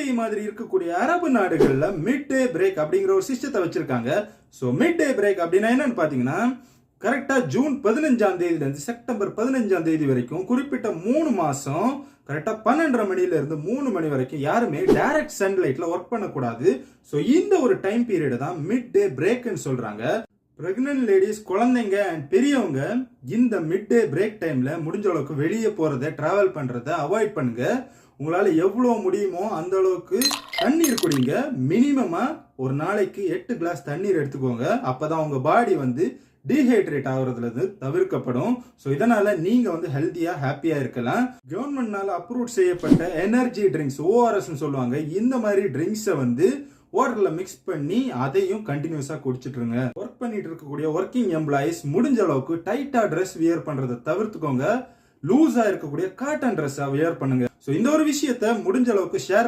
UAE மாதிரி இருக்கக்கூடிய அரபு நாடுகள்ல மிட் டே பிரேக் அப்படிங்கிற ஒரு சிஸ்டத்தை வச்சிருக்காங்க. ஸோ மிட் டே பிரேக் அப்படின்னா என்னன்னு பாத்தீங்கன்னா, கரெக்டா ஜூன் 15ஆம் தேதியில இருந்து செப்டம்பர் 15ஆம் தேதி வரைக்கும் குறிப்பிட்ட 3 மாசம் கரெக்டா 12:30 மணில இருந்து 3 மணி வரைக்கும் யாருமே டைரக்ட் சன்லைட்ல ஒர்க் பண்ணக்கூடாது. ஸோ இந்த ஒரு டைம் பீரியட் தான் மிட் டே பிரேக்னு சொல்றாங்க. பிரெக்னன்ட் லேடிஸ், குழந்தைங்க அண்ட் பெரியவங்க இந்த மிட் டே பிரேக் டைம்ல முடிஞ்ச அளவுக்கு வெளியே போறதை, டிராவல் பண்றதை அவாய்ட் பண்ணுங்க. உங்களால எவ்வளவு முடியுமோ அந்த அளவுக்கு தண்ணீர் குடிங்க. மினிமமா ஒரு நாளைக்கு 8 கிளாஸ் தண்ணீர் எடுத்துக்கோங்க. அப்பதான் உங்க பாடி டீஹைட்ரேட் ஆகுறதுல இருந்து தவிர்க்கப்படும். ஸோ இதனால நீங்க ஹெல்த்தியா ஹாப்பியா இருக்கலாம். கவர்மெண்ட்னால அப்ரூவ் செய்யப்பட்ட எனர்ஜி ட்ரிங்க்ஸ், ORS சொல்லுவாங்க, இந்த மாதிரி ட்ரிங்க்ஸை வாட்டர்ல மிக்ஸ் பண்ணி அதையும் கண்டினியூஸா குடிச்சிட்டுருங்க. ஒர்க் பண்ணிட்டு இருக்கக்கூடிய ஒர்க்கிங் எம்ப்ளாயிஸ் முடிஞ்ச அளவுக்கு டைட்டா ட்ரெஸ் வியர் பண்றதை தவிர்த்துக்கோங்க. லூஸா இருக்கக்கூடிய காட்டன் ட்ரெஸ்ஸா வியர் பண்ணுங்க. ஸோ இந்த ஒரு விஷயத்த முடிஞ்ச அளவுக்கு ஷேர்